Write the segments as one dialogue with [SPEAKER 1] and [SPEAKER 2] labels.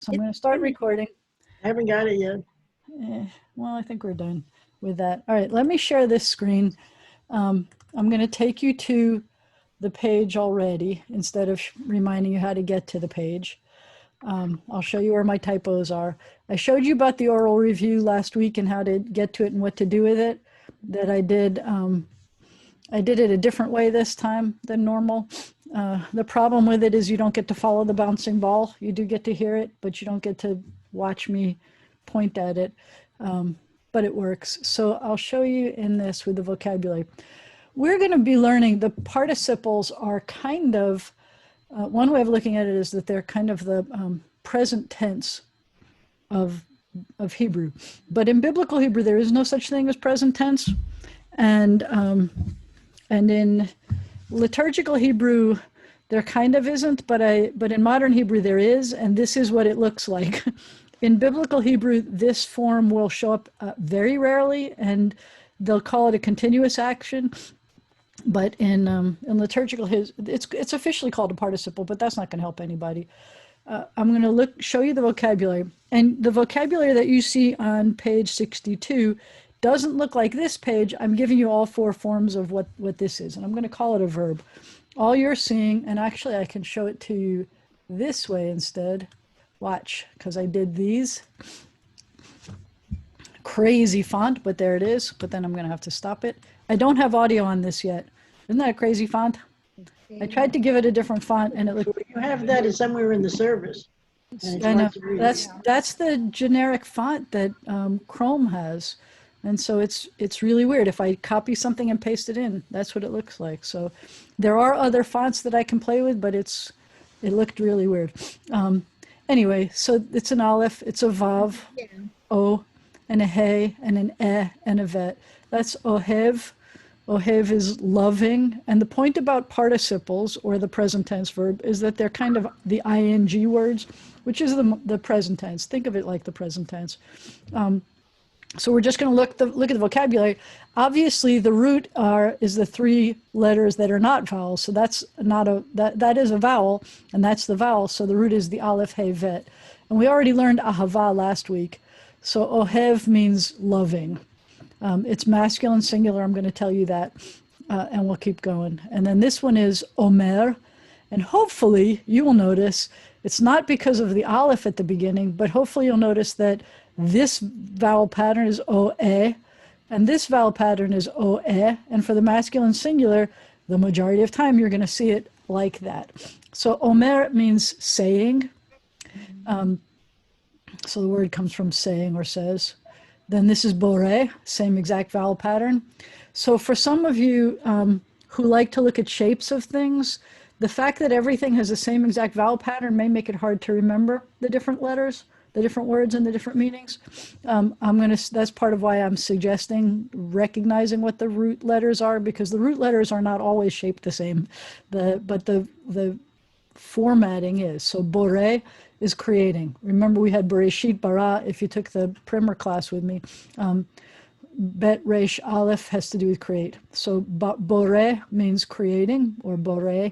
[SPEAKER 1] So I'm going to start recording.
[SPEAKER 2] I haven't got it yet.
[SPEAKER 1] Well, I think we're done with that. All right, let me share this screen. I'm going to take you to the page already instead of reminding you how to get to the page. I'll show you where my typos are. I showed you about the oral review last week and how to get to it and what to do with it. That I did it a different way this time than normal. The problem with it is you don't get to follow the bouncing ball. You do get to hear it, but you don't get to watch me point at it. But it works. So I'll show you in this with the vocabulary. We're going to be learning the participles are kind of, one way of looking at it is that they're kind of the present tense of Hebrew. But in biblical Hebrew, there is no such thing as present tense. And in liturgical Hebrew, there kind of isn't, but in modern Hebrew there is, and this is what it looks like. In biblical Hebrew, this form will show up very rarely, and they'll call it a continuous action. But in liturgical, it's officially called a participle, but that's not going to help anybody. I'm going to show you the vocabulary, and the vocabulary that you see on page 62 doesn't look like this page. I'm giving you all four forms of what this is, and I'm going to call it a verb. All you're seeing, and actually I can show it to you this way instead. Watch, because I did these. Crazy font, but there it is. But then I'm going to have to stop it. I don't have audio on this yet. Isn't that a crazy font? I tried to give it a different font, and it looked.
[SPEAKER 2] You have that is somewhere in the service.
[SPEAKER 1] I know. That's the generic font that Chrome has. And so it's really weird. If I copy something and paste it in, that's what it looks like. So there are other fonts that I can play with, but it looked really weird. Anyway, so it's an aleph, it's a vav, o, and a he, and an and a vet. That's ohev. Ohev is loving. And the point about participles, or the present tense verb, is that they're kind of the ing words, which is the present tense. Think of it like the present tense. So we're just going to look at the vocabulary. Obviously, the root is the three letters that are not vowels. So that's not that is a vowel, and that's the vowel. So the root is the aleph, he, vet. And we already learned ahava last week. So ohev means loving. It's masculine singular. I'm going to tell you that, and we'll keep going. And then this one is omer, and hopefully you will notice it's not because of the aleph at the beginning, but hopefully you'll notice that this vowel pattern is O-E, and this vowel pattern is O-E, and for the masculine singular, the majority of time you're going to see it like that. So Omer means saying. So the word comes from saying or says. Then this is Boré, same exact vowel pattern. So for some of you who like to look at shapes of things, the fact that everything has the same exact vowel pattern may make it hard to remember the different letters, the different words and the different meanings. That's part of why I'm suggesting recognizing what the root letters are, because the root letters are not always shaped the same, but the formatting is. So Boré is creating. Remember we had Bereshit bara, if you took the primer class with me. Bet Resh Aleph has to do with create. So Boré means creating, or Boré.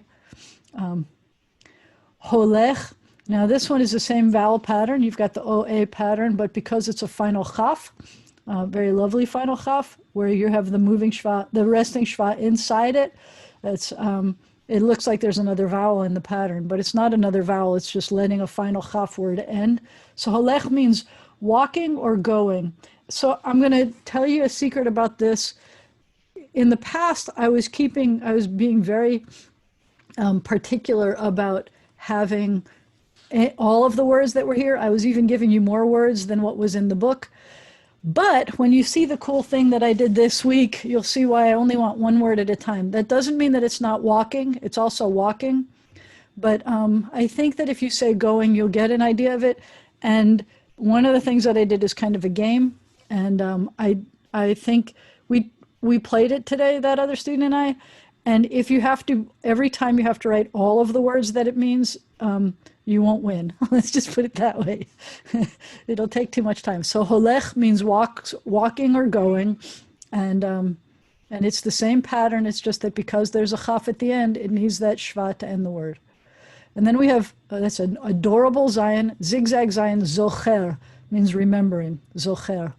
[SPEAKER 1] Holech. Now this one is the same vowel pattern. You've got the O-A pattern, but because it's a final chaf, very lovely final chaf, where you have the moving shva, the resting shva inside it, it looks like there's another vowel in the pattern, but it's not another vowel. It's just letting a final chaf word end. So holech means walking or going. So I'm going to tell you a secret about this. In the past, I was being very particular about having all of the words that were here. I was even giving you more words than what was in the book. But when you see the cool thing that I did this week, you'll see why I only want one word at a time. That doesn't mean that it's not walking. It's also walking. But I think that if you say going, you'll get an idea of it. And one of the things that I did is kind of a game. And I think we played it today, that other student and I. And if you have to, every time you have to write all of the words that it means, you won't win. Let's just put it that way. It'll take too much time. So holech means walking or going, and it's the same pattern. It's just that because there's a chaf at the end, it needs that shva to end the word. And then we have, that's an adorable Zion, zigzag Zion, zocher, means remembering, zocher.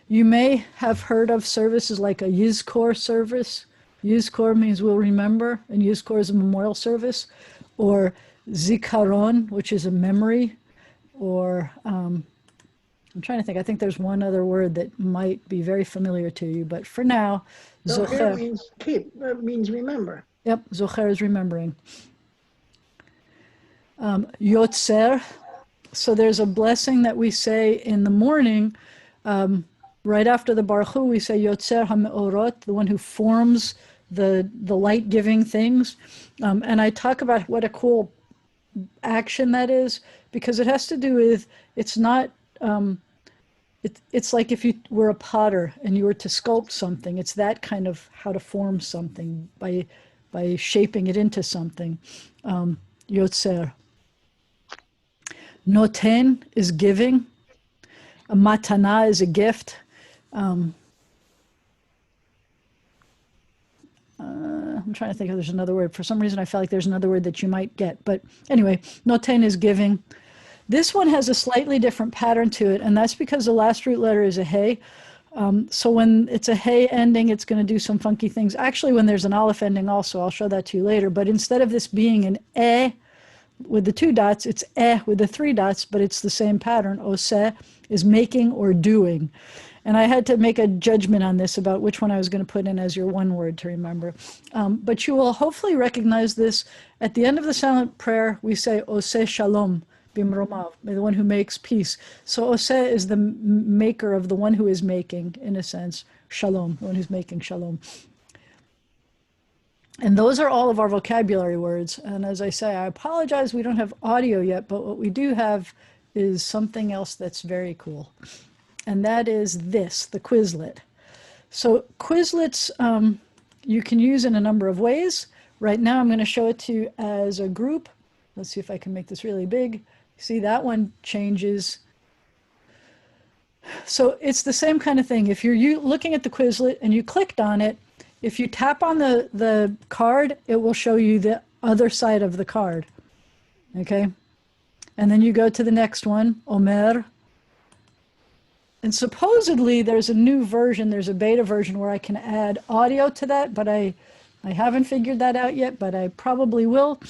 [SPEAKER 1] You may have heard of services like a Yizkor service. Yizkor means we'll remember, and Yizkor is a memorial service. Or Zikaron, which is a memory. Or I'm trying to think, I think there's one other word that might be very familiar to you, but for now,
[SPEAKER 2] Zocher
[SPEAKER 1] Zocher.
[SPEAKER 2] means keep, means remember.
[SPEAKER 1] Yep, Zocher is remembering. Yotzer. So there's a blessing that we say in the morning. Right after the Baruch Hu, we say Yotzer HaMeorot, the one who forms the light-giving things. And I talk about what a cool action that is, because it has to do with, it's not, it's like if you were a potter and you were to sculpt something. It's that kind of how to form something by shaping it into something. Yotzer. Noten is giving. A matana is a gift. I'm trying to think if there's another word. For some reason, I feel like there's another word that you might get. But anyway, noten is giving. This one has a slightly different pattern to it, and that's because the last root letter is a hey. So when it's a hey ending, it's going to do some funky things. Actually, when there's an aleph ending also, I'll show that to you later. But instead of this being an with the 2 dots, it's with the 3 dots, but it's the same pattern. Oseh is making or doing. And I had to make a judgment on this about which one I was going to put in as your one word to remember. But you will hopefully recognize this. At the end of the silent prayer, we say, Oseh Shalom, Bimromav, the one who makes peace. So Oseh is the maker of the one who is making, in a sense, Shalom, the one who's making Shalom. And those are all of our vocabulary words. And as I say, I apologize, we don't have audio yet, but what we do have is something else that's very cool. And that is this, the Quizlet. So Quizlets you can use in a number of ways. Right now I'm going to show it to you as a group. Let's see if I can make this really big. See, that one changes. So it's the same kind of thing. If you're looking at the Quizlet and you clicked on it, if you tap on the card, it will show you the other side of the card. Okay? And then you go to the next one, Omer. And supposedly there's a new version, there's a beta version where I can add audio to that, but I haven't figured that out yet, but I probably will.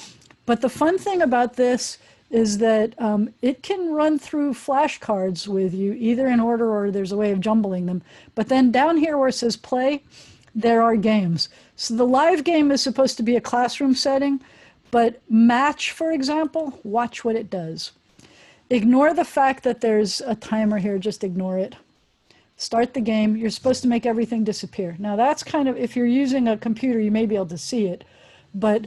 [SPEAKER 1] But the fun thing about this is that it can run through flashcards with you, either in order or there's a way of jumbling them. But then down here where it says play, there are games. So the live game is supposed to be a classroom setting, but match, for example, watch what it does. Ignore the fact that there's a timer here, just ignore it. Start the game. You're supposed to make everything disappear. Now that's kind of, if you're using a computer, you may be able to see it, but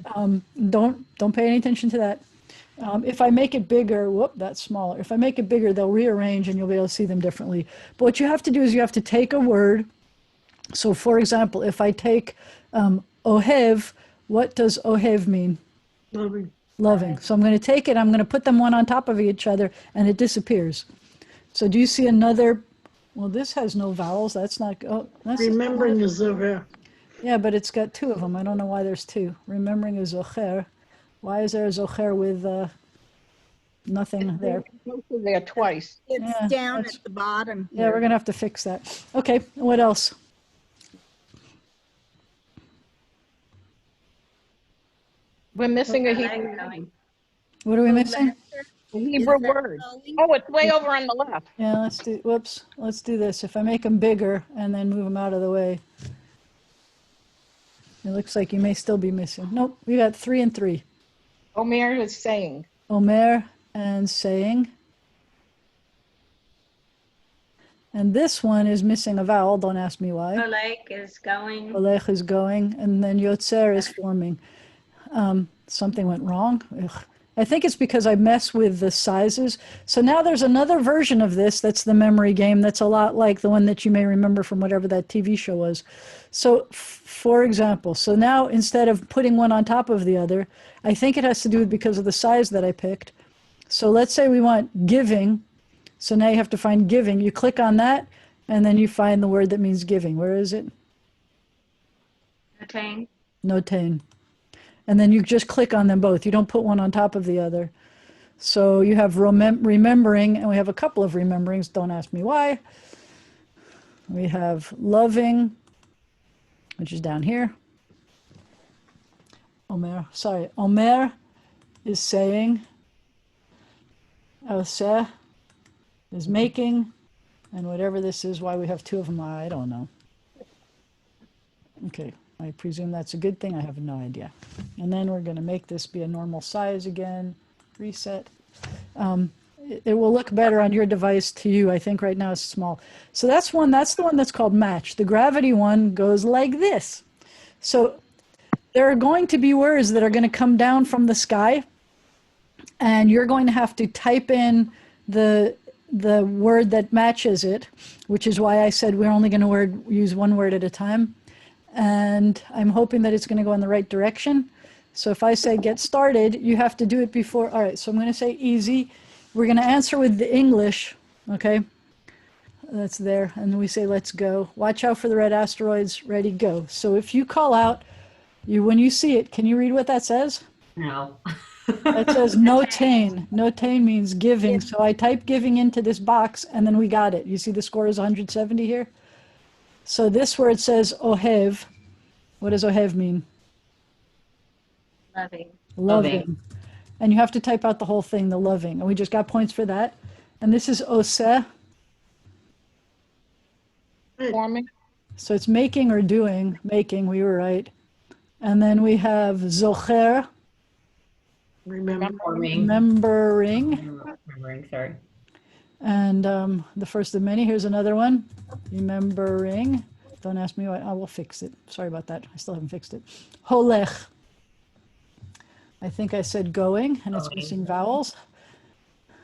[SPEAKER 1] don't pay any attention to that. If I make it bigger, whoop, that's smaller. If I make it bigger, they'll rearrange and you'll be able to see them differently. But what you have to do is you have to take a word. So for example, if I take ohev, what does ohev mean?
[SPEAKER 2] Loving.
[SPEAKER 1] Loving. So I'm going to take it, I'm going to put them one on top of each other, and it disappears. So do you see another? Well, this has no vowels. That's not. Oh, that's
[SPEAKER 2] Remembering is over.
[SPEAKER 1] Yeah, but it's got 2 of them. I don't know why there's 2. Remembering is zocher. Why is there a zocher with nothing there?
[SPEAKER 3] Posted there twice.
[SPEAKER 4] It's
[SPEAKER 1] Yeah,
[SPEAKER 4] down
[SPEAKER 1] that's-
[SPEAKER 4] at the bottom.
[SPEAKER 1] Yeah, we're going to have to fix that. Okay, what else?
[SPEAKER 3] We're missing a Hebrew,
[SPEAKER 1] What are we missing?
[SPEAKER 3] word. Oh, it's way over on the left.
[SPEAKER 1] Yeah, let's do this. If I make them bigger and then move them out of the way, it looks like you may still be missing. Nope, we got 3 and 3.
[SPEAKER 3] Omer is saying.
[SPEAKER 1] Omer and saying. And this one is missing a vowel. Don't ask me why.
[SPEAKER 5] Olek is going.
[SPEAKER 1] Olech is going, and then Yotzer is forming. Something went wrong. Ugh. I think it's because I mess with the sizes. So now there's another version of this that's the memory game that's a lot like the one that you may remember from whatever that TV show was. So for example, so now instead of putting one on top of the other, I think it has to do with because of the size that I picked. So let's say we want giving. So now you have to find giving. You click on that, and then you find the word that means giving. Where is it?
[SPEAKER 5] Attain.
[SPEAKER 1] Notain. and then you just click on them both. You don't put one on top of the other. So you have remembering, and we have a couple of rememberings. Don't ask me why. We have loving, which is down here. Omer is saying. Oseh is making, and whatever this is, why we have two of them, I don't know. Okay, I presume that's a good thing. I have no idea. And then we're going to make this be a normal size again. Reset. It will look better on your device to you. I think right now it's small. So that's the one that's called match. The gravity one goes like this. So there are going to be words that are going to come down from the sky, and you're going to have to type in the word that matches it, which is why I said we're only going to use one word at a time. And I'm hoping that it's going to go in the right direction. So if I say get started, you have to do it before. All right, so I'm going to say easy. We're going to answer with the English, okay? That's there. And then we say let's go. Watch out for the red asteroids. Ready, go. So if you call out, when you see it, can you read what that says?
[SPEAKER 4] No.
[SPEAKER 1] It says notain. Notain means giving. So I type giving into this box, and then we got it. You see the score is 170 here? So this word says ohev. What does ohev mean? Loving. And you have to type out the whole thing, the loving. And we just got points for that. And this is oseh.
[SPEAKER 3] Forming.
[SPEAKER 1] So it's making or doing. Making, we were right. And then we have zocher.
[SPEAKER 2] Remembering.
[SPEAKER 4] Remembering, sorry.
[SPEAKER 1] And the first of many, here's another one. Remembering. Don't ask me why. I will fix it. Sorry about that. I still haven't fixed it. Holech. I think I said going, and it's missing vowels.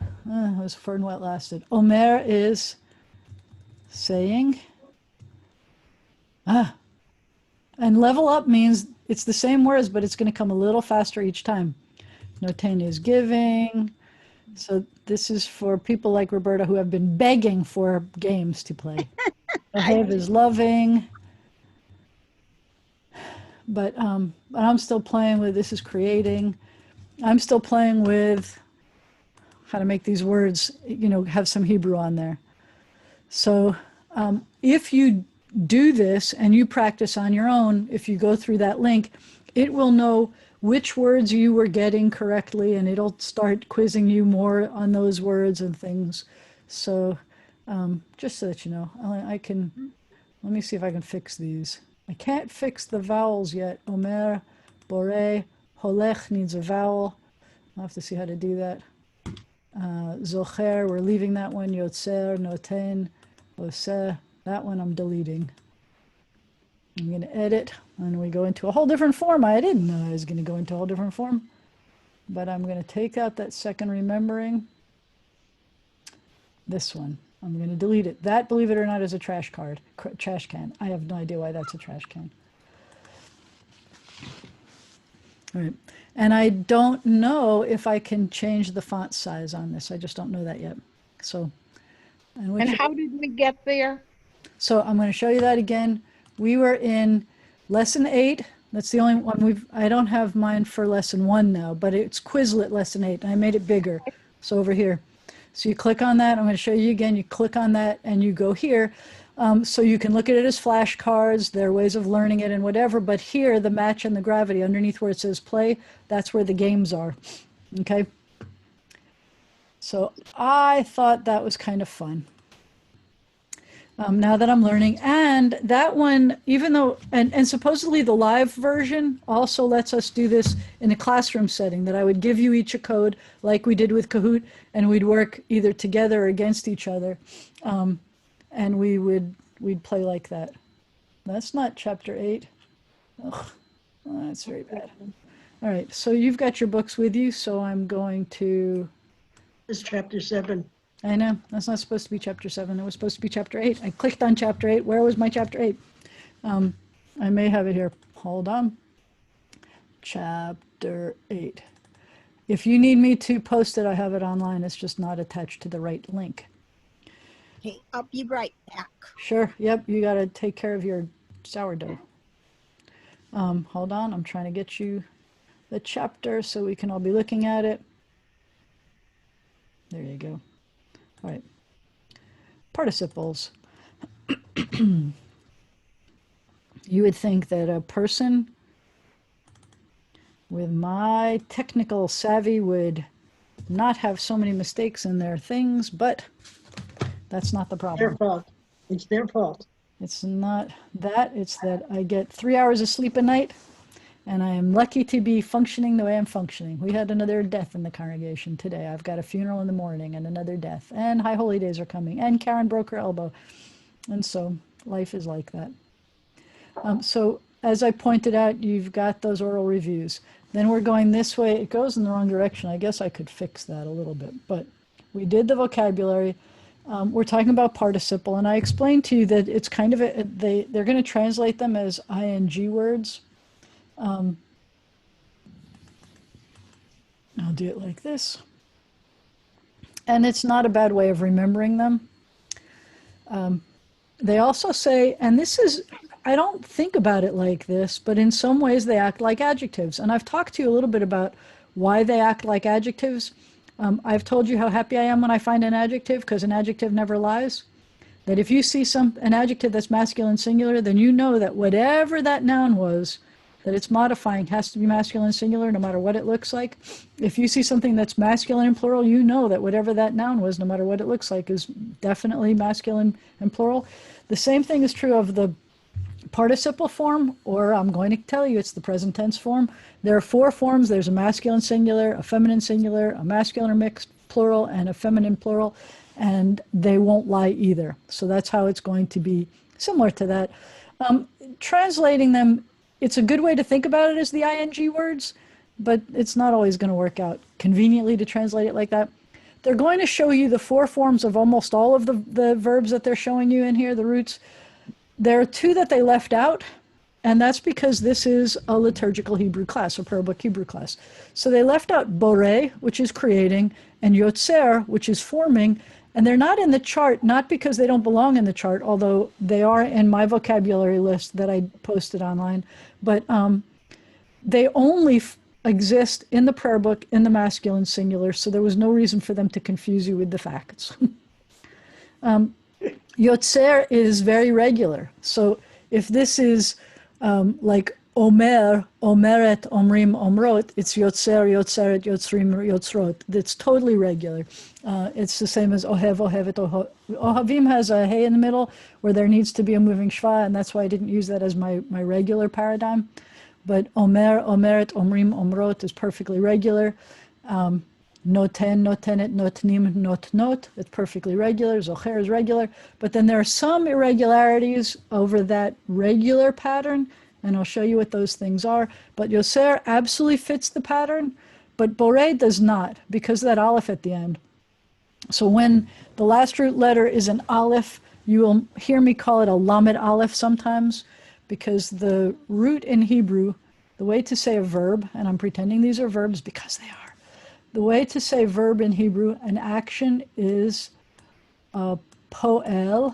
[SPEAKER 1] It was for what lasted. Omer is saying. And level up means it's the same words, but it's going to come a little faster each time. Notain is giving. So this is for people like Roberta who have been begging for games to play. Ohev is loving. But I'm still playing with, this is creating. I'm still playing with how to make these words, have some Hebrew on there. So if you do this and you practice on your own, if you go through that link, it will know which words you were getting correctly, and it'll start quizzing you more on those words and things. So just so that you know, let me see if I can fix these. I can't fix the vowels yet. Omer, Boreh, Holech needs a vowel. I'll have to see how to do that. Zocher, we're leaving that one. Yotzer, Noten, Oseh, that one I'm deleting. I'm going to edit, and we go into a whole different form. I didn't know I was going to go into a whole different form. But I'm going to take out that second remembering. This one. I'm going to delete it. That, believe it or not, is a trash can. I have no idea why that's a trash can. All right. And I don't know if I can change the font size on this. I just don't know that yet. So,
[SPEAKER 3] And how did we get there?
[SPEAKER 1] So I'm going to show you that again. We were in lesson 8. That's the only one I don't have mine for lesson 1 now, but it's Quizlet lesson 8, and I made it bigger. So over here. So you click on that. I'm going to show you again. You click on that and you go here. So you can look at it as flashcards. There are ways of learning it and whatever. But here, the match and the gravity, underneath where it says play, that's where the games are. Okay? So I thought that was kind of fun. Now that I'm learning. And that one, even though, and supposedly the live version also lets us do this in a classroom setting, that I would give you each a code like we did with Kahoot, and we'd work either together or against each other. And we'd play like that. That's not chapter 8. Ugh, oh, that's very bad. All right, so you've got your books with you, so I'm going to...
[SPEAKER 2] It's chapter 7.
[SPEAKER 1] I know, that's not supposed to be chapter 7. It was supposed to be chapter 8. I clicked on chapter 8. Where was my chapter 8? I may have it here. Hold on. Chapter 8. If you need me to post it, I have it online. It's just not attached to the right link.
[SPEAKER 5] Okay, I'll be right back.
[SPEAKER 1] Sure. Yep, you got to take care of your sourdough. Hold on. I'm trying to get you. the chapter so we can all be looking at it. There you go. All right. Participles. You would think that a person with my technical savvy would not have so many mistakes in their things, but that's not the
[SPEAKER 2] Their
[SPEAKER 1] problem.
[SPEAKER 2] fault. It's their fault.
[SPEAKER 1] It's not that, it's that I get 3 hours of sleep a night, and I am lucky to be functioning the way I'm functioning. We had another death in the congregation today. I've got a funeral in the morning and another death, and High Holy Days are coming, and Karen broke her elbow. And so life is like that. So as I pointed out, you've got those oral reviews. Then we're going this way. It goes in the wrong direction. I guess I could fix that a little bit, but we did the vocabulary. We're talking about participle, and I explained to you that it's kind of they're going to translate them as ing words. I'll do it like this. And it's not a bad way of remembering them. They also say, and this is, I don't think about it like this, but in some ways they act like adjectives. And I've talked to you a little bit about why they act like adjectives. I've told you how happy I am when I find an adjective, because an adjective never lies. That if you see an adjective that's masculine singular, then you know that whatever that noun was, that it's modifying has to be masculine singular no matter what it looks like. If you see something that's masculine and plural, you know that whatever that noun was, no matter what it looks like, is definitely masculine and plural. The same thing is true of the participle form, or I'm going to tell you it's the present tense form. There are 4 forms. There's a masculine singular, a feminine singular, a masculine or mixed plural, and a feminine plural, and they won't lie either. So that's how it's going to be similar to that. Translating them, it's a good way to think about it as the ing words, but it's not always going to work out conveniently to translate it like that. They're going to show you the 4 forms of almost all of the verbs that they're showing you in here, the roots. There are 2 that they left out, and that's because this is a liturgical Hebrew class, a prayer book Hebrew class. So they left out borei, which is creating, and yotzer, which is forming, and they're not in the chart, not because they don't belong in the chart, although they are in my vocabulary list that I posted online, but they only exist in the prayer book in the masculine singular, so there was no reason for them to confuse you with the facts. Yotzer is very regular. So if this is like Omer, Omeret, Omrim, Omrot, it's Yotzer, Yotzeret, Yotzrim, Yotzrot. It's totally regular. It's the same as Ohev, Ohevet, Ohavim has a hey in the middle where there needs to be a moving shva, and that's why I didn't use that as my regular paradigm. But Omer, Omeret, Omrim, Omrot is perfectly regular. Noten, notenet, notnim, notnot, it's perfectly regular. Zocher is regular. But then there are some irregularities over that regular pattern, and I'll show you what those things are. But Yoser absolutely fits the pattern, but Borei does not, because of that aleph at the end. So when the last root letter is an aleph, you will hear me call it a lamed aleph sometimes, because the root in Hebrew, the way to say a verb, and I'm pretending these are verbs because they are, the way to say verb in Hebrew, an action is poel,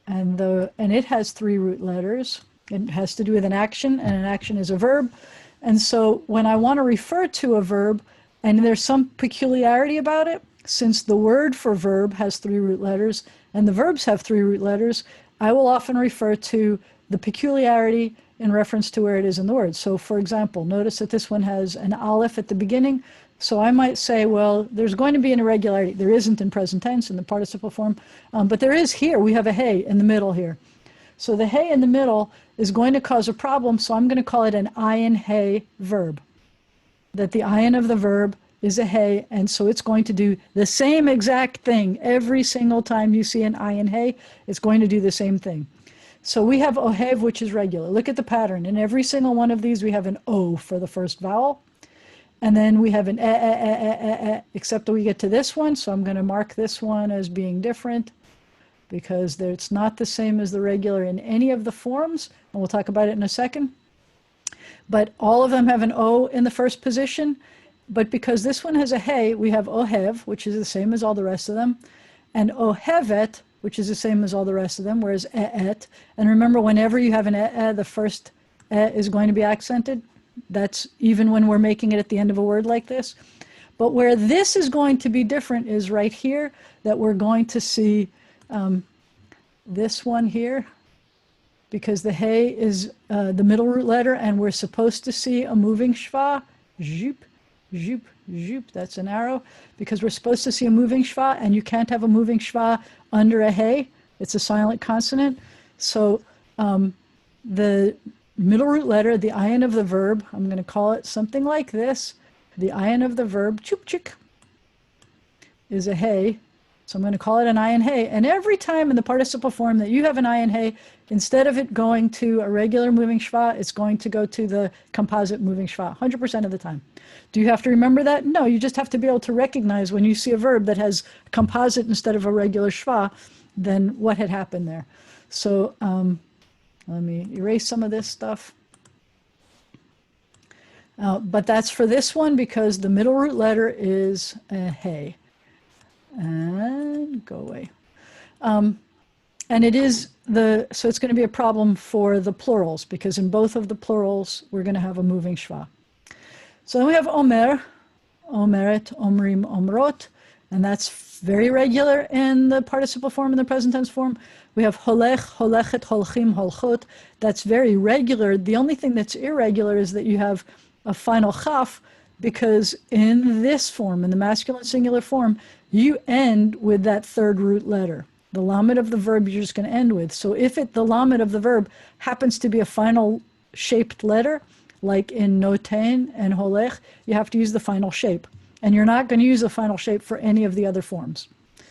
[SPEAKER 1] and it has 3 root letters. It has to do with an action, and an action is a verb. And so when I want to refer to a verb, and there's some peculiarity about it, since the word for verb has 3 root letters, and the verbs have 3 root letters, I will often refer to the peculiarity in reference to where it is in the word. So for example, notice that this one has an aleph at the beginning. So I might say, well, there's going to be an irregularity. There isn't in present tense in the participle form, but there is here. We have a hey in the middle here. So the hey in the middle is going to cause a problem, so I'm going to call it an ayin hey verb. That the ayin of the verb is a hey, and so it's going to do the same exact thing. Every single time you see an ayin hey, it's going to do the same thing. So we have ohev, which is regular. Look at the pattern. In every single one of these, we have an o for the first vowel. And then we have an except that we get to this one. So I'm going to mark this one as being different because it's not the same as the regular in any of the forms. And we'll talk about it in a second. But all of them have an o in the first position. But because this one has a hey, we have ohev, which is the same as all the rest of them. And ohevet, which is the same as all the rest of them, whereas et. And remember, whenever you have an the first is going to be accented. That's even when we're making it at the end of a word like this. But where this is going to be different is right here, that we're going to see this one here, because the hey is the middle root letter, and we're supposed to see a moving schwa, zhup, zhup, zhup, that's an arrow, because we're supposed to see a moving schwa, and you can't have a moving schwa under a hey, it's a silent consonant. So the middle root letter, the ayin of the verb, I'm going to call it something like this, the ayin of the verb, chupchik, is a hey. So I'm going to call it an ayin hey. And every time in the participle form that you have an ayin hey, instead of it going to a regular moving schwa, it's going to go to the composite moving schwa 100% of the time. Do you have to remember that? No, you just have to be able to recognize when you see a verb that has composite instead of a regular schwa, then what had happened there. So let me erase some of this stuff. But that's for this one because the middle root letter is a hey. And go away. And it is so it's going to be a problem for the plurals, because in both of the plurals, we're going to have a moving schwa. So then we have omer, omeret, omrim, omrot, and that's very regular in the participle form and the present tense form. We have holech, holechet, holchim, holchot. That's very regular. The only thing that's irregular is that you have a final chaf, because in this form, in the masculine singular form, you end with that third root letter. The lamed of the verb you're just going to end with. So if the lamed of the verb happens to be a final shaped letter, like in noten and holech, you have to use the final shape. And you're not going to use the final shape for any of the other forms.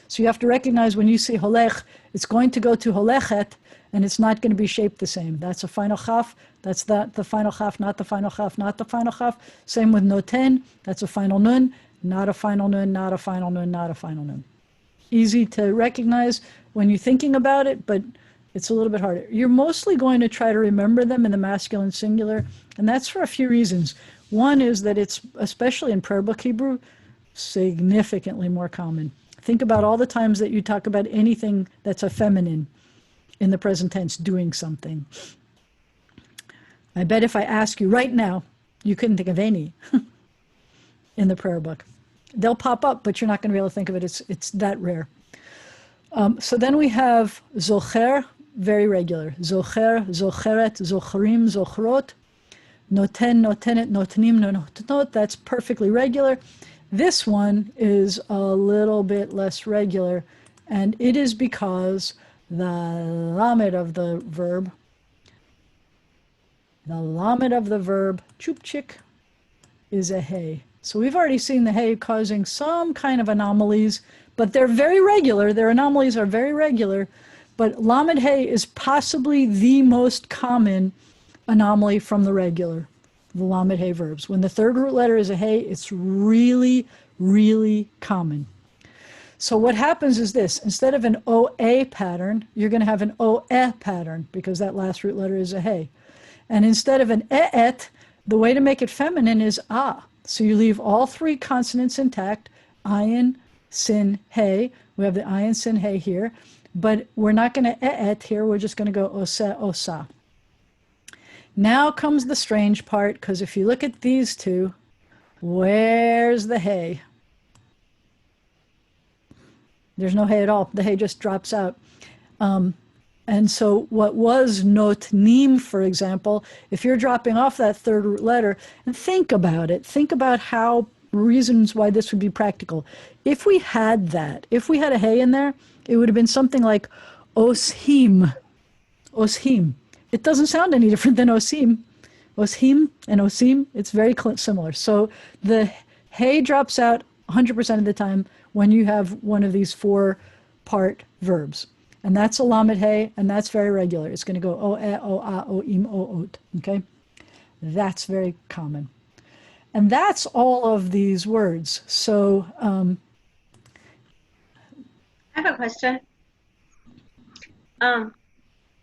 [SPEAKER 1] So you have to recognize when you see holech, it's going to go to holechet, and it's not going to be shaped the same. That's a final chaf. That's the final chaf, not the final chaf, not the final chaf. Same with noten. That's a final nun, not a final nun, not a final nun, not a final nun. Easy to recognize when you're thinking about it, but it's a little bit harder. You're mostly going to try to remember them in the masculine singular, and that's for a few reasons. One is that it's, especially in prayer book Hebrew, significantly more common. Think about all the times that you talk about anything that's a feminine in the present tense doing something. I bet if I ask you right now, you couldn't think of any in the prayer book. They'll pop up, but you're not going to be able to think of it. It's that rare. So then we have zocher, very regular. Zocher, zocheret, zochrim, zochrot. Noten, notenet, notnim, notnot. That's perfectly regular. This one is a little bit less regular, and it is because the lamed of the verb, chupchik, is a hey. So we've already seen the hey causing some kind of anomalies, but they're very regular. Their anomalies are very regular, but lamed hey is possibly the most common anomaly from the regular, the lamed hey verbs. When the third root letter is a hey, it's really, really common. So what happens is this: instead of an OA pattern, you're going to have an OE pattern, because that last root letter is a hey. And instead of an EET, the way to make it feminine is ah. So you leave all three consonants intact, ayin, sin, hey. We have the ayin, sin, hey here, but we're not going to EET here. We're just going to go ose, osa. Now comes the strange part, because if you look at these two, where's the hey? There's no hey at all. The hey just drops out. And so what was notnim, for example, if you're dropping off that third root letter, and think about it, think about how reasons why this would be practical. If we had that, if we had a hey in there, it would have been something like oshim, oshim. It doesn't sound any different than osim. Oshim and osim, it's very similar. So the hey drops out 100% of the time when you have one of these 4-part verbs. And that's a lamed hey, and that's very regular. It's going to go o, e, o, a, o, im, o, ot. Okay? That's very common. And that's all of these words. So
[SPEAKER 6] I have a question.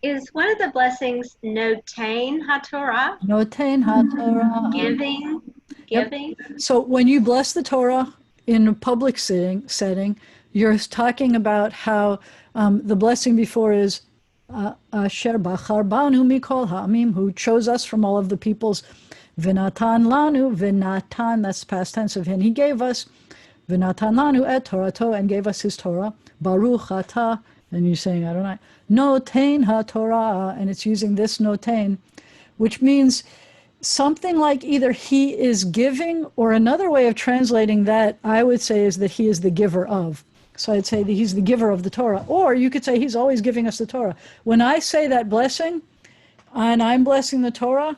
[SPEAKER 6] Is one of the blessings notain haTorah?
[SPEAKER 1] noten haTorah.
[SPEAKER 6] Giving? Giving?
[SPEAKER 1] Yep. So when you bless the Torah in a public setting, you're talking about how the blessing before is Asher Bachar Banu Mikol Ha'amim, who chose us from all of the peoples. V'natan lanu, v'natan, that's past tense of him. He gave us, v'natan lanu et Torato, and gave us his Torah. Baruch atah, and you're saying, I don't know. Notain ha-Torah, and it's using this notain, which means something like either he is giving, or another way of translating that, I would say, is that he is the giver of. So I'd say that he's the giver of the Torah. Or you could say he's always giving us the Torah. When I say that blessing, and I'm blessing the Torah,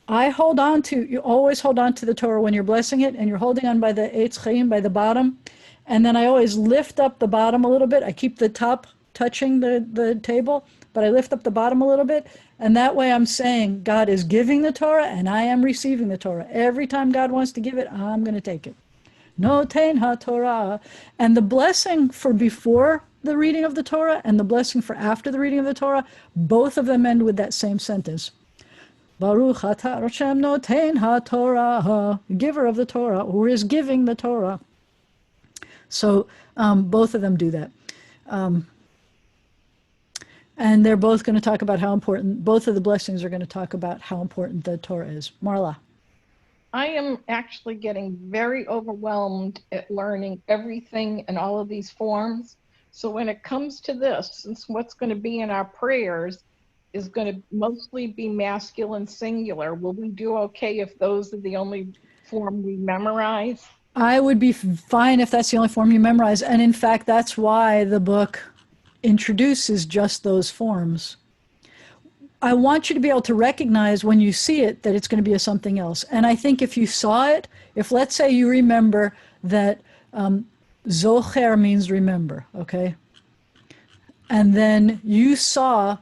[SPEAKER 1] you always hold on to the Torah when you're blessing it, and you're holding on by the Eitz Chaim, by the bottom. And then I always lift up the bottom a little bit. I keep the top touching the table, but I lift up the bottom a little bit. And that way I'm saying God is giving the Torah and I am receiving the Torah. Every time God wants to give it, I'm going to take it. Notain ha-Torah. And the blessing for before the reading of the Torah and the blessing for after the reading of the Torah, both of them end with that same sentence. Baruch atah Hashem notain ha-Torah, giver of the Torah, who is giving the Torah. So both of them do that. And they're both going to talk about how important, both of the blessings are going to talk about how important the Torah is. Marla.
[SPEAKER 3] I am actually getting very overwhelmed at learning everything in all of these forms. So when it comes to this, since what's going to be in our prayers is going to mostly be masculine singular, will we do okay if those are the only form we memorize?
[SPEAKER 1] I would be fine if that's the only form you memorize. And in fact, that's why the book introduces just those forms. I want you to be able to recognize when you see it that it's going to be a something else. And I think if you saw it, if let's say you remember that zocher means remember, okay? And then you saw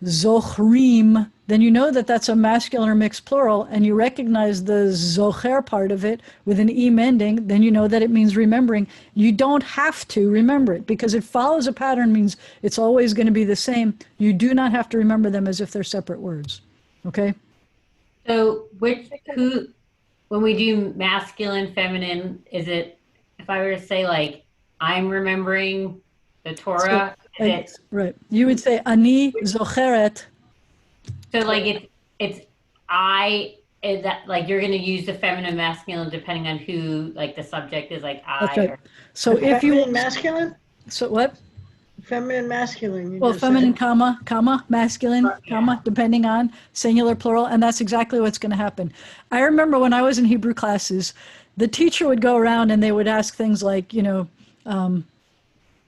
[SPEAKER 1] zochrim, then you know that that's a masculine or mixed plural, and you recognize the zocher part of it with an em ending, then you know that it means remembering. You don't have to remember it because it follows a pattern, means it's always going to be the same. You do not have to remember them as if they're separate words. Okay?
[SPEAKER 4] So when we do masculine, feminine, is it, if I were to say like, I'm remembering the Torah,
[SPEAKER 1] right. You would say, Ani zocheret.
[SPEAKER 4] So like it's I, is that like you're going to use the feminine, masculine depending on who like the subject is, like I.
[SPEAKER 1] That's right.
[SPEAKER 4] Or,
[SPEAKER 1] So if you
[SPEAKER 2] Feminine, masculine?
[SPEAKER 1] so what?
[SPEAKER 2] Feminine, masculine. You
[SPEAKER 1] Well,
[SPEAKER 2] just
[SPEAKER 1] feminine,
[SPEAKER 2] said.
[SPEAKER 1] comma, masculine, comma, depending on singular, plural, and that's exactly what's going to happen. I remember when I was in Hebrew classes, the teacher would go around and they would ask things like,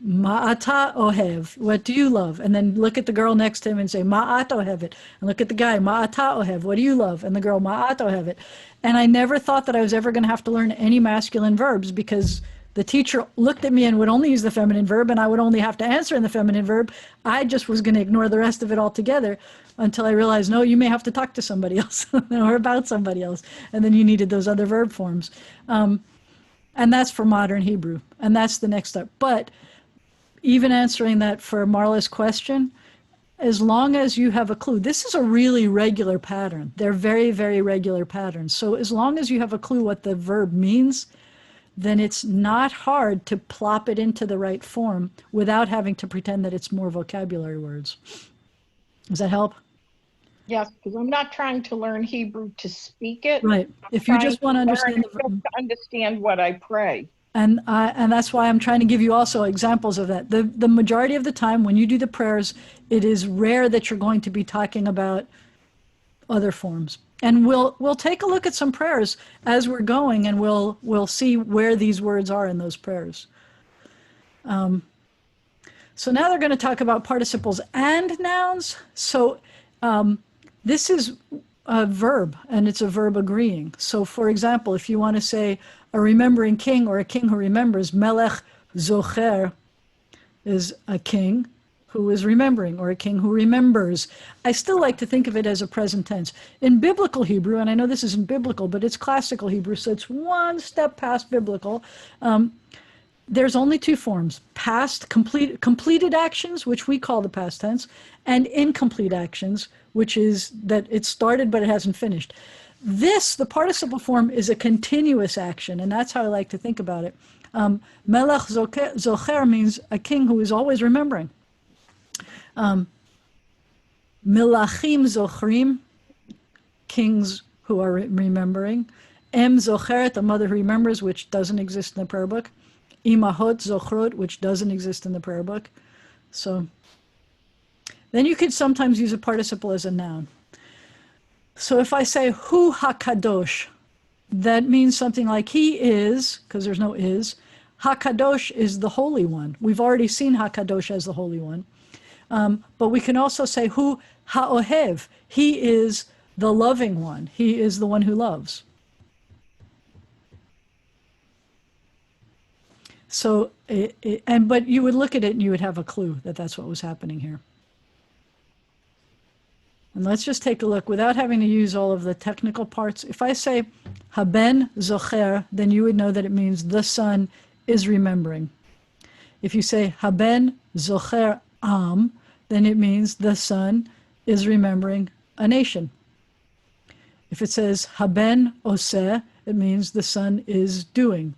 [SPEAKER 1] Ma'ata ohev, what do you love? And then look at the girl next to him and say, Ma'at ohev it. And look at the guy, Ma'ata ohev, what do you love? And the girl, Ma'at ohev it. And I never thought that I was ever going to have to learn any masculine verbs because the teacher looked at me and would only use the feminine verb and I would only have to answer in the feminine verb. I just was going to ignore the rest of it altogether until I realized, no, you may have to talk to somebody else or about somebody else. And then you needed those other verb forms. And that's for modern Hebrew. And that's the next step. But even answering that for Marla's question, as long as you have a clue, this is a really regular pattern. They're very, very regular patterns. So as long as you have a clue what the verb means, then it's not hard to plop it into the right form without having to pretend that it's more vocabulary words. Does that help?
[SPEAKER 3] Yes, because I'm not trying to learn Hebrew to speak it.
[SPEAKER 1] Right. If you just want to understand the verb.
[SPEAKER 3] To understand what I pray.
[SPEAKER 1] And that's why I'm trying to give you also examples of that. The majority of the time when you do the prayers, it is rare that you're going to be talking about other forms. And we'll take a look at some prayers as we're going, and we'll see where these words are in those prayers. So now they're going to talk about participles and nouns. So this is a verb, and it's a verb agreeing. So for example, if you want to say a remembering king or a king who remembers, melech zocher is a king who is remembering, or a king who remembers. I still like to think of it as a present tense. In biblical Hebrew, and I know this isn't biblical, but it's classical Hebrew, so it's one step past biblical. There's only two forms: past, completed actions, which we call the past tense, and incomplete actions, which is that it started but it hasn't finished. The participle form, is a continuous action, and that's how I like to think about it. Melech zocher means a king who is always remembering. Milachim zochrim, kings who are remembering. Em zocheret, the mother who remembers, which doesn't exist in the prayer book. Imahot zochrot, which doesn't exist in the prayer book. So then you could sometimes use a participle as a noun. So if I say hu hakadosh, that means something like he is, because there's no is. Hakadosh is the Holy One. We've already seen Hakadosh as the Holy One. But we can also say hu ha'ohev. He is the loving one. He is the one who loves. So, but you would look at it and you would have a clue that that's what was happening here. And let's just take a look without having to use all of the technical parts. If I say haben zocher, then you would know that it means the son is remembering. If you say haben zocher am, then it means the son is remembering a nation. If it says haben oseh, it means the son is doing.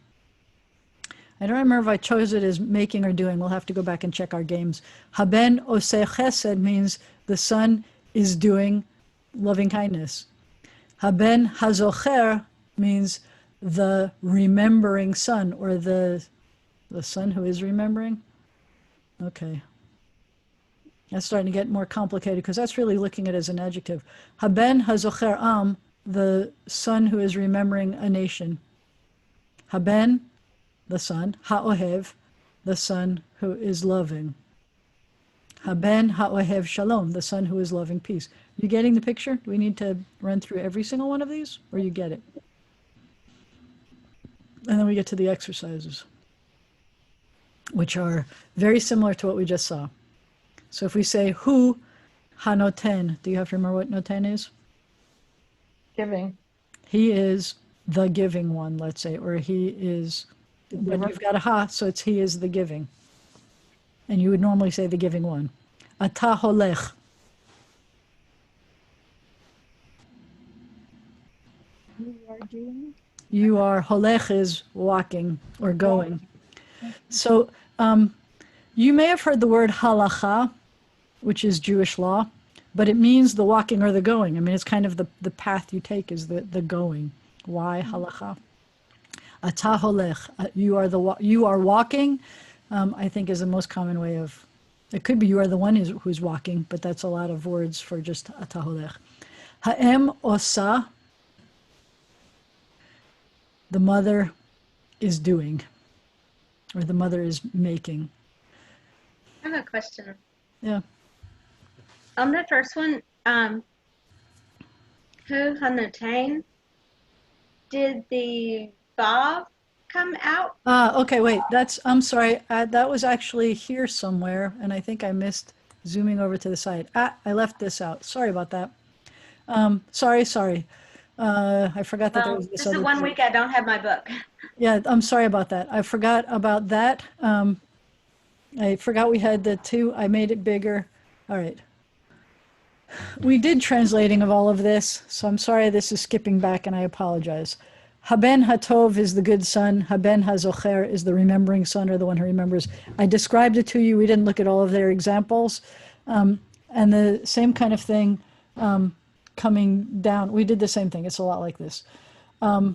[SPEAKER 1] I don't remember if I chose it as making or doing. We'll have to go back and check our games. Haben oseh chesed means the son is doing loving kindness. Haben hazocher means the remembering son, or the son who is remembering. Okay. That's starting to get more complicated because that's really looking at it as an adjective. Haben hazocher am, the son who is remembering a nation. Haben, the son. Ha'ohev, the son who is loving. Haben ha'ohev shalom, the son who is loving peace. You getting the picture? Do we need to run through every single one of these, or you get it? And then we get to the exercises, which are very similar to what we just saw. So if we say hu hanoten, do you have to remember what noten is?
[SPEAKER 3] Giving.
[SPEAKER 1] He is the giving one, let's say, or he is, but you've got a ha, so it's he is the giving. And you would normally say the giving one. Ata holech.
[SPEAKER 5] You are doing.
[SPEAKER 1] You are, holech is walking or going. So you may have heard the word halacha, which is Jewish law, but it means the walking or the going. I mean, it's kind of the path you take is the going. Why halacha? Ata holech. You are walking. I think is the most common way of, it could be you are the one who's walking, but that's a lot of words for just ata holech. Ha'em osa, the mother is doing, or the mother is making.
[SPEAKER 6] I have a question.
[SPEAKER 1] Yeah.
[SPEAKER 6] On the first one, hu hanotain, did the vav come out?
[SPEAKER 1] Okay, wait, I'm sorry, that was actually here somewhere, and I think I missed zooming over to the side. I left this out. Sorry about that. Sorry. I forgot that there was
[SPEAKER 6] This
[SPEAKER 1] this
[SPEAKER 6] is
[SPEAKER 1] other
[SPEAKER 6] one
[SPEAKER 1] part.
[SPEAKER 6] week I don't have my book.
[SPEAKER 1] Yeah, I'm sorry about that. I forgot about that. I forgot we had the two. I made it bigger. All right. We did translating of all of this, so I'm sorry this is skipping back, and I apologize. Haben hatov is the good son. Haben hazocher is the remembering son, or the one who remembers. I described it to you. We didn't look at all of their examples. And the same kind of thing coming down. We did the same thing. It's a lot like this. Where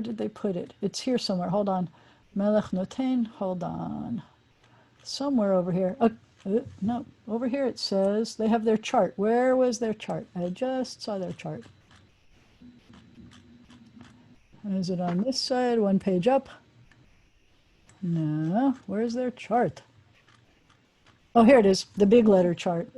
[SPEAKER 1] did they put it? It's here somewhere. Hold on. Melech noten. Hold on. Somewhere over here. No, over here it says they have their chart. Where was their chart? I just saw their chart. Is it on this side? One page up? No. Where's their chart? Oh, here it is. The big letter chart.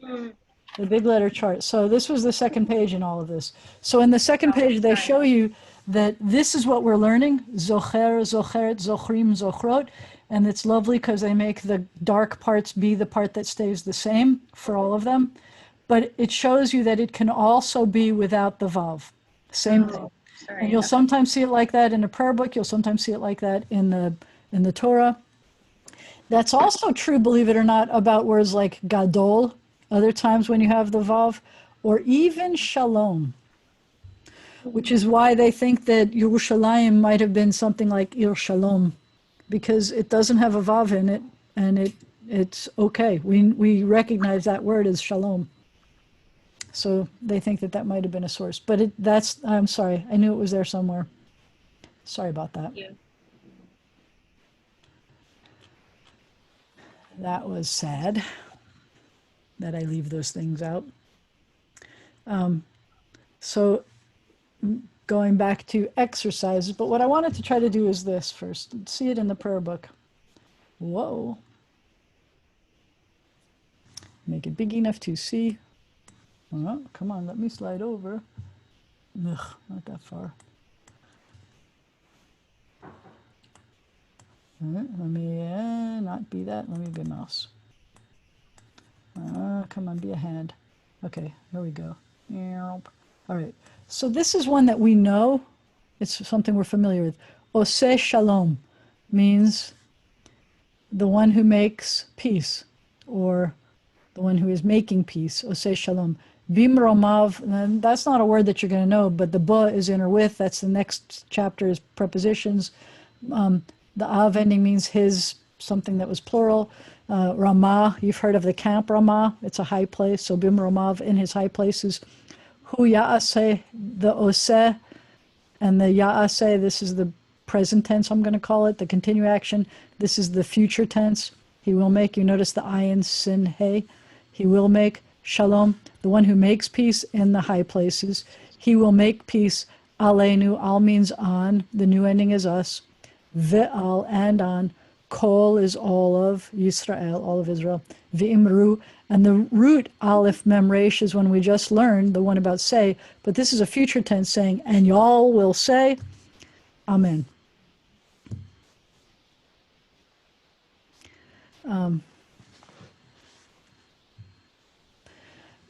[SPEAKER 1] The big letter chart. So this was the second page in all of this. So in the second page, they show you that this is what we're learning. Zocher, zocheret, zochrim, zochrot. And it's lovely because they make the dark parts be the part that stays the same for all of them. But it shows you that it can also be without the vav. Same thing.
[SPEAKER 6] Sorry.
[SPEAKER 1] And you'll sometimes see it like that in a prayer book. You'll sometimes see it like that in the Torah. That's also true, believe it or not, about words like gadol, other times when you have the vav, or even shalom, which is why they think that Yerushalayim might have been something like Ir Shalom, because it doesn't have a vav in it, and it's okay. We recognize that word as shalom. So they think that that might have been a source. But I'm sorry, I knew it was there somewhere. Sorry about that.
[SPEAKER 6] Yeah.
[SPEAKER 1] That was sad that I leave those things out. So going back to exercises, but what I wanted to try to do is this first. See it in the prayer book. Whoa. Make it big enough to see. Oh, come on, let me slide over. Ugh, not that far. All right, let me not be that. Let me be a mouse. Come on, be a hand. Okay, here we go. All right, so this is one that we know. It's something we're familiar with. Oseh Shalom means the one who makes peace, or the one who is making peace. Oseh Shalom. Vimromav, and that's not a word that you're going to know, but the ba is in or with. That's the next chapter is prepositions. The av ending means his, something that was plural. Ramah, you've heard of the camp Ramah. It's a high place. So Bimromav, in his high places. Hu Ya'aseh, the oseh, and the Ya'aseh, this is the present tense, I'm going to call it, the continue action. This is the future tense. He will make, you notice the ayin, sin, hey. He will make shalom, the one who makes peace in the high places. He will make peace, aleinu, al means on, the new ending is us. Ve'al, and on. Kol is all of Yisrael, all of Israel. Ve'imru, and the root aleph mem resh is one we just learned, the one about say, but this is a future tense saying, and y'all will say, Amen.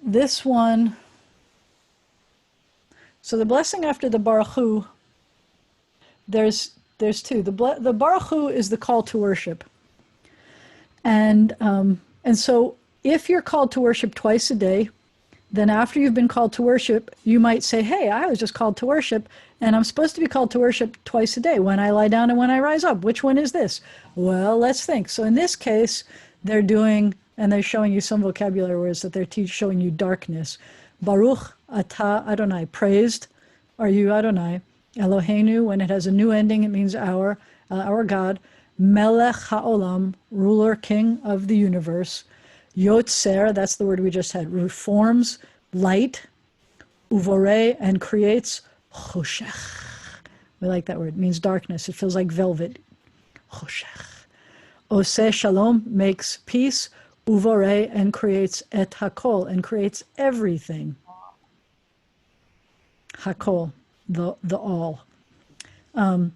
[SPEAKER 1] This one, so the blessing after the Baruch Hu, there's two. The Baruch Hu is the call to worship. And so if you're called to worship twice a day, then after you've been called to worship, you might say, hey, I was just called to worship, and I'm supposed to be called to worship twice a day, when I lie down and when I rise up. Which one is this? Well, let's think. So in this case, they're doing, and they're showing you some vocabulary words that they're showing you darkness. Baruch atah Adonai, praised are you Adonai. Eloheinu, when it has a new ending, it means our God. Melech haolam, ruler, king of the universe. Yotzer, that's the word we just had, reforms light. Uvoreh, and creates choshech. We like that word. It means darkness. It feels like velvet. Choshech. Oseh shalom, makes peace. Uvoreh, and creates et hakol, and creates everything. Hakol, the all. And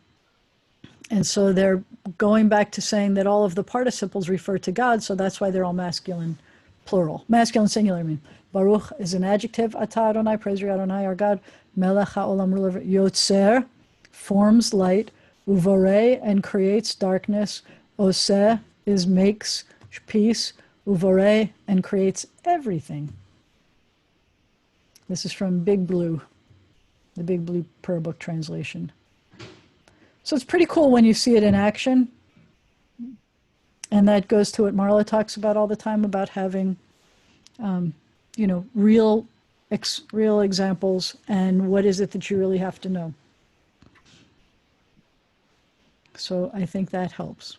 [SPEAKER 1] so they're going back to saying that all of the participles refer to God, so that's why they're all masculine, plural. Masculine singular, I mean. Baruch is an adjective. Atah Adonai, praise you Adonai, our God. Melech haolam, ruler. Yotzer, forms light. Uvoreh, and creates darkness. Oseh is makes peace. Uvoreh, and creates everything. This is from Big Blue, the Big Blue Prayerbook translation. So it's pretty cool when you see it in action. And that goes to what Marla talks about all the time, about having, real examples, and what is it that you really have to know. So I think that helps.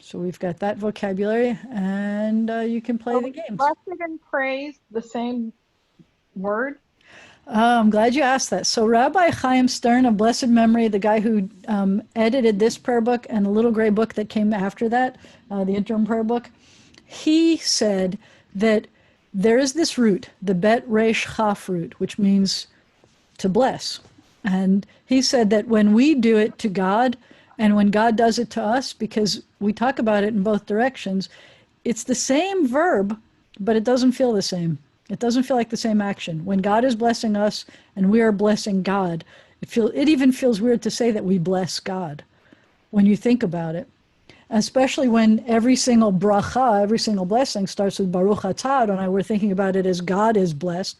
[SPEAKER 1] So we've got that vocabulary, and you can play the games.
[SPEAKER 3] Blessed and praise, the same word?
[SPEAKER 1] I'm glad you asked that. So Rabbi Chaim Stern of blessed memory, the guy who edited this prayer book and the little gray book that came after that, the interim prayer book, he said that there is this root, the bet resh chaf root, which means to bless. And he said that when we do it to God, and when God does it to us, because we talk about it in both directions, it's the same verb, but it doesn't feel the same. It doesn't feel like the same action. When God is blessing us and we are blessing God, it even feels weird to say that we bless God when you think about it. Especially when every single bracha, every single blessing starts with Baruch atah Adonai, we're thinking about it as God is blessed,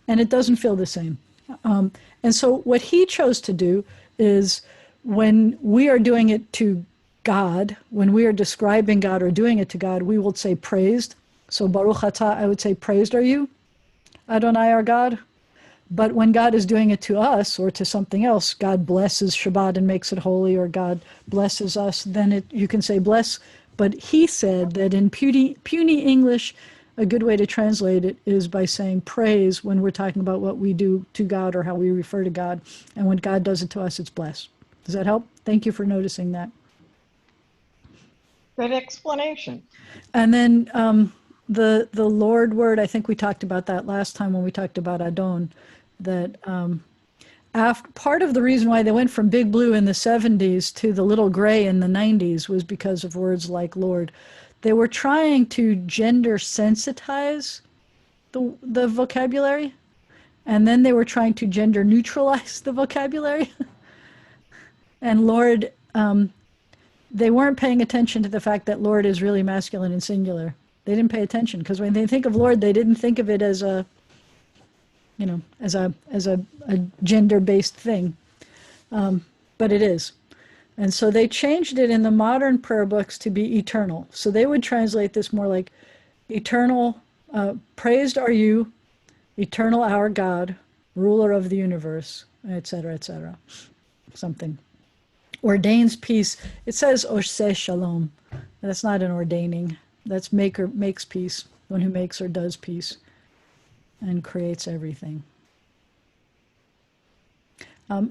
[SPEAKER 1] and it doesn't feel the same. And so what he chose to do is, when we are doing it to God, when we are describing God or doing it to God, we will say praised. So Baruch atah, I would say praised are you. Adonai our God. But when God is doing it to us or to something else, God blesses Shabbat and makes it holy, or God blesses us, then you can say bless. But he said that in puny English, a good way to translate it is by saying praise when we're talking about what we do to God or how we refer to God. And when God does it to us, it's bless. Does that help? Thank you for noticing that.
[SPEAKER 3] Good explanation.
[SPEAKER 1] And then the Lord word, I think we talked about that last time when we talked about Adon, that part of the reason why they went from Big Blue in the 70s to the Little Gray in the 90s was because of words like Lord. They were trying to gender sensitize the vocabulary, and then they were trying to gender neutralize the vocabulary. And Lord, they weren't paying attention to the fact that Lord is really masculine and singular. They didn't pay attention, because when they think of Lord, they didn't think of it as a, as a gender-based thing, but it is. And so they changed it in the modern prayer books to be eternal. So they would translate this more like eternal, praised are you, eternal our God, ruler of the universe, etc., etc. Something. Ordains peace. It says Oseh Shalom. That's not an ordaining. That's makes peace, one who makes or does peace and creates everything.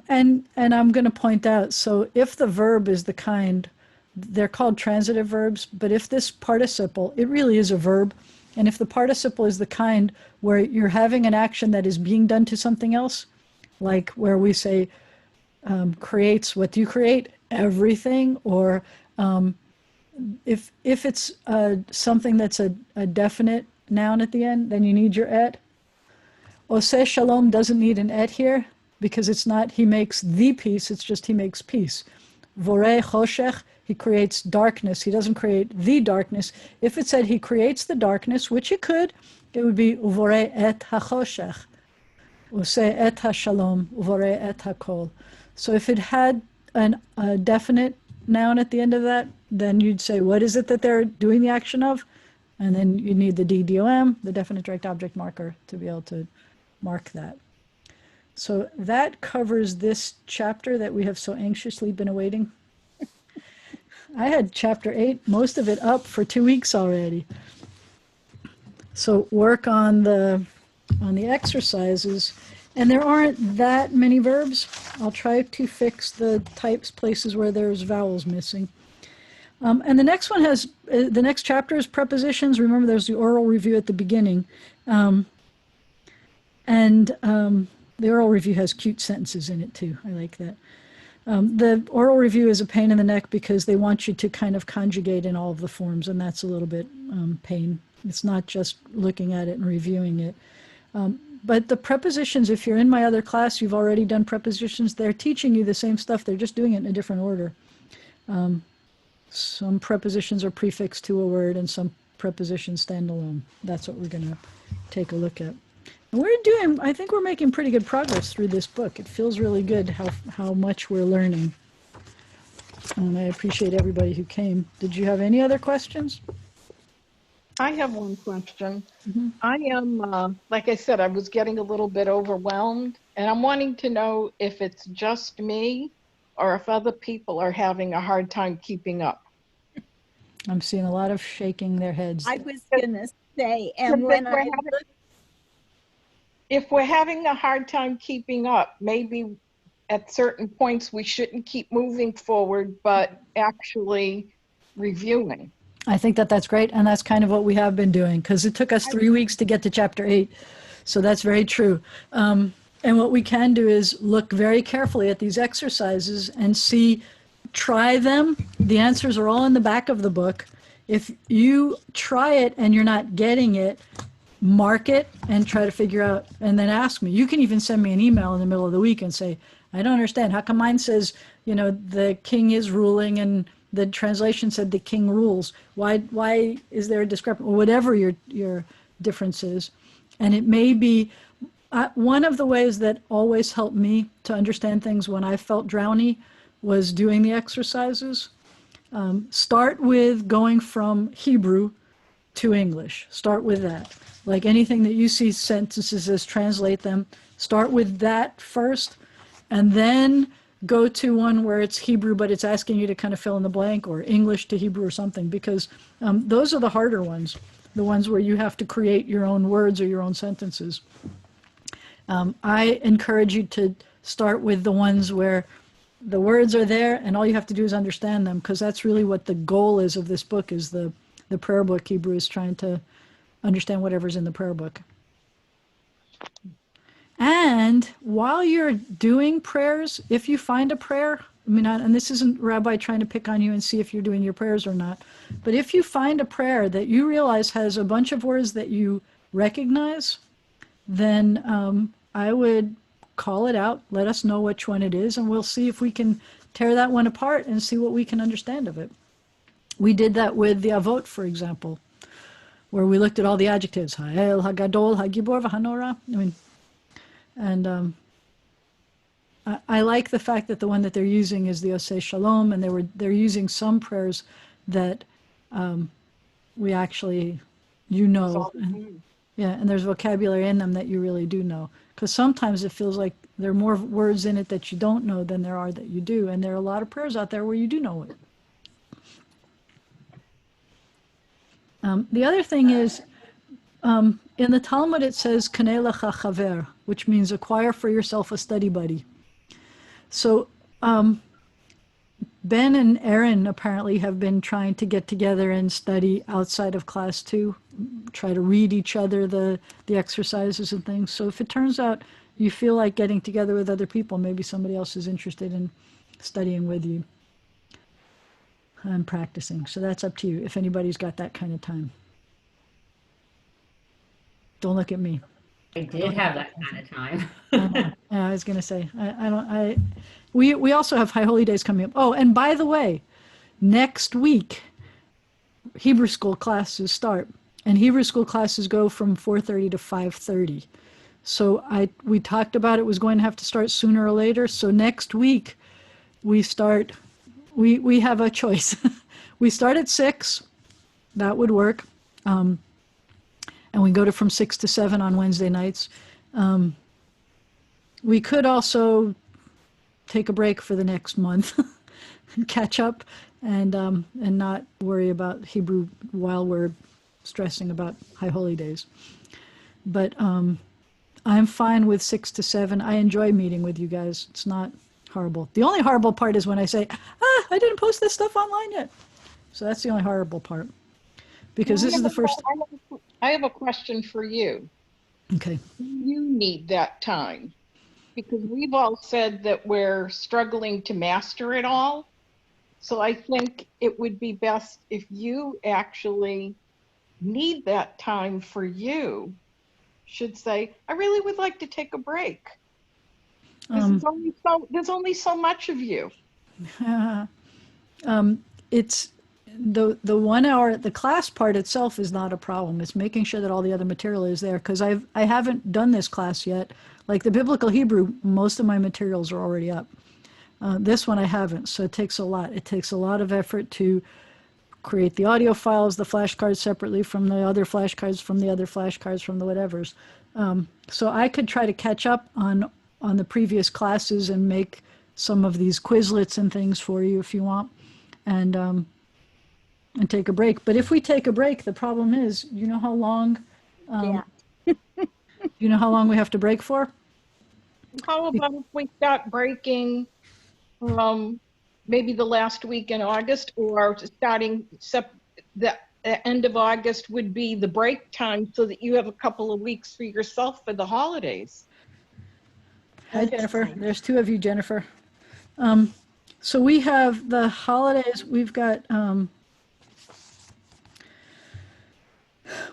[SPEAKER 1] And I'm going to point out, so if the verb is the kind, they're called transitive verbs, but if this participle, it really is a verb, and if the participle is the kind where you're having an action that is being done to something else, like where we say creates, what do you create? Everything. Or if it's something that's a definite noun at the end, then you need your et. Oseh Shalom doesn't need an et here, because it's not he makes the peace, it's just he makes peace. Vorei choshech, he creates darkness. He doesn't create the darkness. If it said he creates the darkness, which he could, it would be uvorei et hachoshech. Useh et hashalom, uvorei et hakol. So if it had a definite noun at the end of that, then you'd say, what is it that they're doing the action of? And then you need the DDOM, the definite direct object marker, to be able to mark that. So that covers this chapter that we have so anxiously been awaiting. I had chapter 8, most of it up for 2 weeks already. So work on the exercises, and there aren't that many verbs. I'll try to fix the types places where there's vowels missing. And the next one has, the next chapter is prepositions. Remember, there's the oral review at the beginning. The oral review has cute sentences in it too. I like that. The oral review is a pain in the neck because they want you to kind of conjugate in all of the forms, and that's a little bit pain. It's not just looking at it and reviewing it. But the prepositions, if you're in my other class, you've already done prepositions. They're teaching you the same stuff. They're just doing it in a different order. Some prepositions are prefixed to a word, and some prepositions stand alone. That's what we're going to take a look at. I think we're making pretty good progress through this book. It feels really good how much we're learning. And I appreciate everybody who came. Did you have any other questions?
[SPEAKER 3] I have one question.
[SPEAKER 1] Mm-hmm.
[SPEAKER 3] I am, like I said, I was getting a little bit overwhelmed, and I'm wanting to know if it's just me or if other people are having a hard time keeping up.
[SPEAKER 1] I'm seeing a lot of shaking their heads.
[SPEAKER 5] I was gonna say, and when I look,
[SPEAKER 3] If we're having a hard time keeping up, maybe at certain points we shouldn't keep moving forward, but actually reviewing.
[SPEAKER 1] I think that's great, and that's kind of what we have been doing, because it took us 3 weeks to get to chapter 8, so that's very true. And what we can do is look very carefully at these exercises and try them. The answers are all in the back of the book. If you try it and you're not getting it, mark it and try to figure out, and then ask me. You can even send me an email in the middle of the week and say, I don't understand. How come mine says, the king is ruling and the translation said the king rules? Why is there a discrepancy? Whatever your difference is. And it may be, one of the ways that always helped me to understand things when I felt drowny was doing the exercises. Start with going from Hebrew to English. Start with that. Like anything that you see sentences as, translate them. Start with that first, and then go to one where it's Hebrew, but it's asking you to kind of fill in the blank, or English to Hebrew or something, because those are the harder ones, the ones where you have to create your own words or your own sentences. I encourage you to start with the ones where the words are there and all you have to do is understand them, because that's really what the goal is of this book, is the prayer book. Hebrew is trying to understand whatever's in the prayer book. And while you're doing prayers, if you find a prayer, I mean, and this isn't Rabbi trying to pick on you and see if you're doing your prayers or not, but if you find a prayer that you realize has a bunch of words that you recognize, then I would call it out, let us know which one it is, and we'll see if we can tear that one apart and see what we can understand of it. We did that with the Avot, for example, where we looked at all the adjectives, Ha'el, Hagadol, Hagibor, Hanora. I mean, and I like the fact that the one that they're using is the Oseh Shalom, and they're using some prayers that we actually, yeah, and there's vocabulary in them that you really do know. Because sometimes it feels like there are more words in it that you don't know than there are that you do, and there are a lot of prayers out there where you do know it. The other thing is, in the Talmud it says, Kanei lecha chaver, which means acquire for yourself a study buddy. So Ben and Aaron apparently have been trying to get together and study outside of class too, try to read each other the exercises and things. So if it turns out you feel like getting together with other people, maybe somebody else is interested in studying with you and practicing. So that's up to you if anybody's got that kind of time. Don't look at me.
[SPEAKER 4] I did have that kind of time.
[SPEAKER 1] Yeah, I was going to say, we also have High Holy Days coming up. Oh, and by the way, next week, Hebrew school classes start, and Hebrew school classes go from 4:30 to 5:30. So we talked about it was going to have to start sooner or later. So next week we start, we have a choice. We start at 6, that would work. And we go to from 6 to 7 on Wednesday nights. We could also take a break for the next month and catch up and not worry about Hebrew while we're stressing about High Holy Days. But I'm fine with 6 to 7. I enjoy meeting with you guys. It's not horrible. The only horrible part is when I say, I didn't post this stuff online yet. So that's the only horrible part. Because this is the first.
[SPEAKER 3] I have a question for you.
[SPEAKER 1] Okay.
[SPEAKER 3] You need that time, because we've all said that we're struggling to master it all. So I think it would be best if you actually need that time for you, should say, I really would like to take a break. There's only so much of you.
[SPEAKER 1] It's the 1 hour, the class part itself is not a problem. It's making sure that all the other material is there, because I haven't done this class yet. Like the Biblical Hebrew, most of my materials are already up. This one I haven't, so it takes a lot. It takes a lot of effort to create the audio files, the flashcards separately from the other flashcards, from the other flashcards, from the whatevers. So I could try to catch up on the previous classes and make some of these Quizlets and things for you if you want, and take a break. But if we take a break, the problem is, you know how long? You know how long we have to break for?
[SPEAKER 3] How about if we start breaking maybe the last week in August, or starting the end of August would be the break time, so that you have a couple of weeks for yourself for the holidays.
[SPEAKER 1] Hi, Jennifer. There's 2 of you, Jennifer. So we have the holidays. We've got,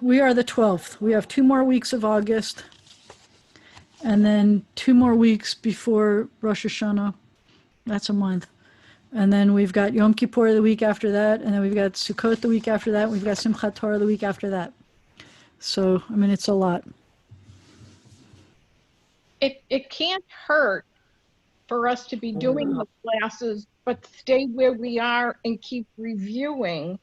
[SPEAKER 1] we are the 12th. We have 2 more weeks of August, and then 2 more weeks before Rosh Hashanah. That's a month. And then we've got Yom Kippur the week after that, and then we've got Sukkot the week after that, and we've got Simchat Torah the week after that. So, I mean, it's a lot.
[SPEAKER 3] It can't hurt for us to be doing the classes, but stay where we are and keep reviewing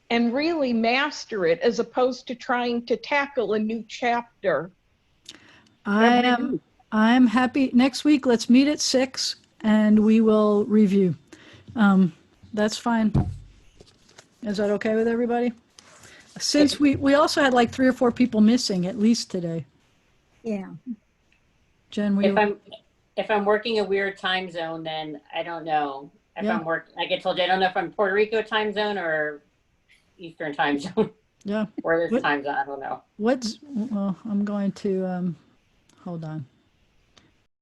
[SPEAKER 3] and really master it as opposed to trying to tackle a new chapter.
[SPEAKER 1] I'm happy. Next week, let's meet at 6 and we will review. That's fine. Is that okay with everybody? Since we also had like 3 or 4 people missing at least today.
[SPEAKER 5] Yeah.
[SPEAKER 1] Jen,
[SPEAKER 4] If I'm working a weird time zone, then I don't know. If
[SPEAKER 1] Yeah.
[SPEAKER 4] I'm working, like I told you, I don't know if I'm Puerto Rico time zone or Eastern time zone.
[SPEAKER 1] Yeah.
[SPEAKER 4] Or this
[SPEAKER 1] What-
[SPEAKER 4] time zone, I don't know.
[SPEAKER 1] well, I'm going to, hold on.